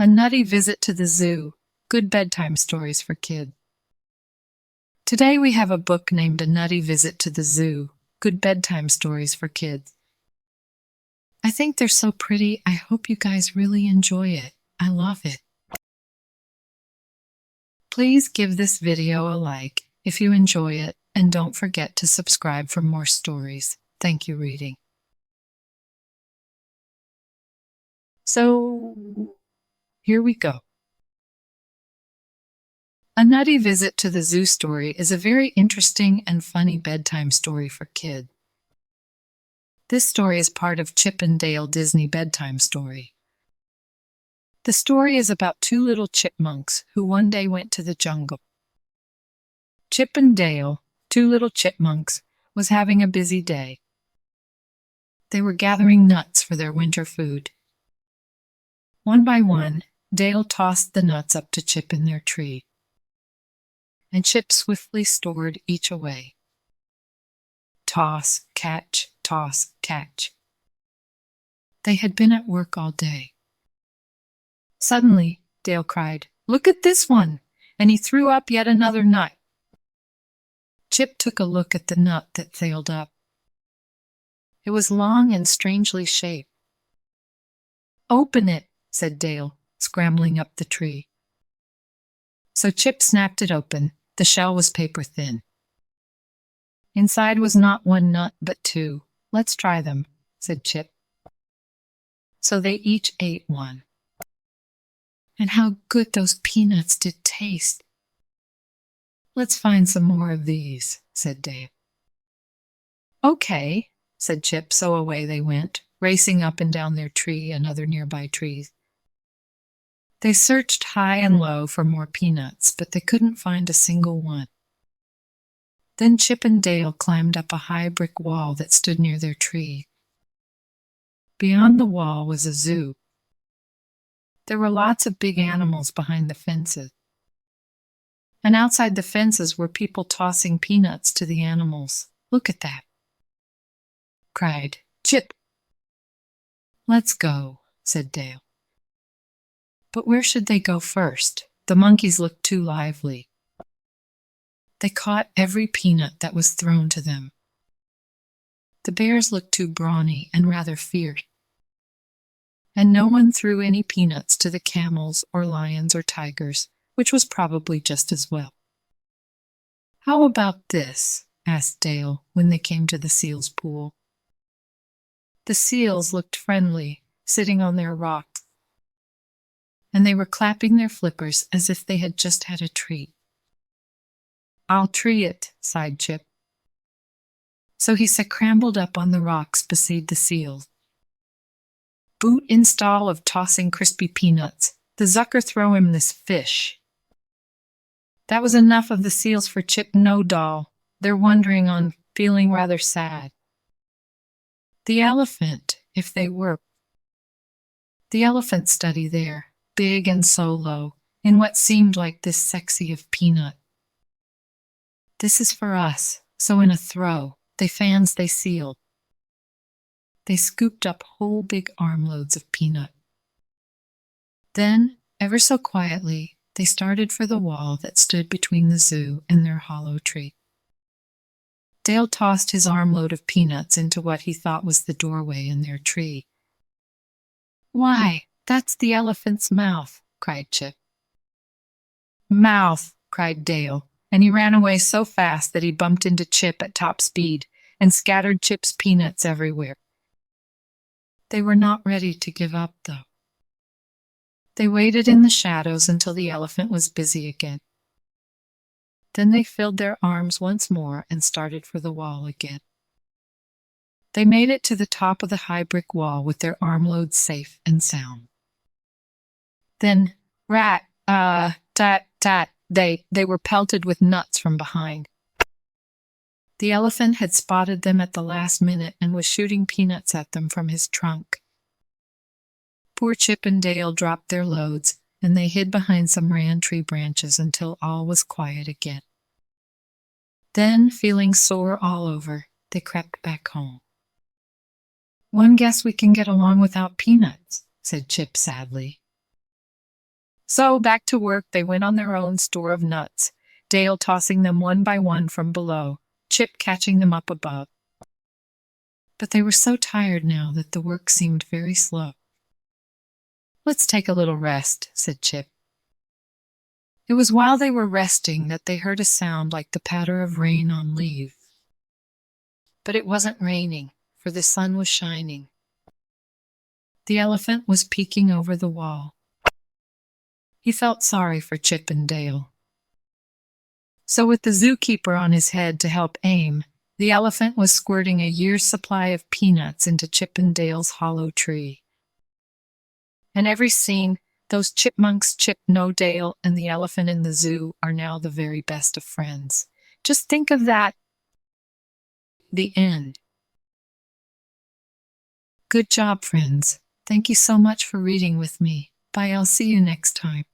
A Nutty Visit to the Zoo. Good bedtime stories for kids. Today we have a book named A Nutty Visit to the Zoo. Good bedtime stories for kids. I think they're so pretty. I hope you guys really enjoy it. I love it. Please give this video a like if you enjoy it, and don't forget to subscribe for more stories. Thank you, reading. So, here we go. A Nutty Visit to the Zoo story is a very interesting and funny bedtime story for kids. This story is part of Chip and Dale Disney bedtime story. The story is about two little chipmunks who one day went to the jungle. Chip and Dale, two little chipmunks, was having a busy day. They were gathering nuts for their winter food. One by one, Dale tossed the nuts up to Chip in their tree, and Chip swiftly stored each away. Toss, catch, toss, catch. They had been at work all day. Suddenly, Dale cried, "Look at this one!" and he threw up yet another nut. Chip took a look at the nut that sailed up. It was long and strangely shaped. "Open it," said Dale, scrambling up the tree. So Chip snapped it open. The shell was paper thin. Inside was not one nut, but two. "Let's try them," said Chip. So they each ate one. And how good those peanuts did taste! "Let's find some more of these," said Dale. "Okay," said Chip, so away they went, racing up and down their tree and other nearby trees. They searched high and low for more peanuts, but they couldn't find a single one. Then Chip and Dale climbed up a high brick wall that stood near their tree. Beyond the wall was a zoo. There were lots of big animals behind the fences. And outside the fences were people tossing peanuts to the animals. "Look at that!" cried Chip. "Let's go," said Dale. But where should they go first? The monkeys looked too lively. They caught every peanut that was thrown to them. The bears looked too brawny and rather fierce. And no one threw any peanuts to the camels or lions or tigers, which was probably just as well. "How about this?" asked Dale when they came to the seals' pool. The seals looked friendly, sitting on their rocks, and they were clapping their flippers as if they had just had a treat. "I'll tree it," sighed Chip. So he scrambled up on the rocks beside the seals. "Boot install of tossing crispy peanuts. The Zucker throw him this fish." That was enough of the seals for Chip no doll. They're wandering on, feeling rather sad. The elephant, if they were. The elephant study there, big and so low, in what seemed like this sexy of peanut. "This is for us," so in a throw, they sealed. They scooped up whole big armloads of peanut. Then, ever so quietly, they started for the wall that stood between the zoo and their hollow tree. Dale tossed his armload of peanuts into what he thought was the doorway in their tree. "Why, that's the elephant's mouth," cried Chip. "Mouth," cried Dale, and he ran away so fast that he bumped into Chip at top speed and scattered Chip's peanuts everywhere. They were not ready to give up, though. They waited in the shadows until the elephant was busy again. Then they filled their arms once more and started for the wall again. They made it to the top of the high brick wall with their armloads safe and sound. Then, they were pelted with nuts from behind. The elephant had spotted them at the last minute and was shooting peanuts at them from his trunk. Poor Chip and Dale dropped their loads, and they hid behind some tree branches until all was quiet again. Then, feeling sore all over, they crept back home. "One guess we can get along without peanuts," said Chip sadly. So back to work they went on their own store of nuts, Dale tossing them one by one from below, Chip catching them up above. But they were so tired now that the work seemed very slow. "Let's take a little rest," said Chip. It was while they were resting that they heard a sound like the patter of rain on leaves. But it wasn't raining, for the sun was shining. The elephant was peeking over the wall. He felt sorry for Chip and Dale. So with the zookeeper on his head to help aim, the elephant was squirting a year's supply of peanuts into Chip and Dale's hollow tree. In every scene, those chipmunks, Chip, No Dale, and the elephant in the zoo are now the very best of friends. Just think of that. The end. Good job, friends. Thank you so much for reading with me. Bye, I'll see you next time.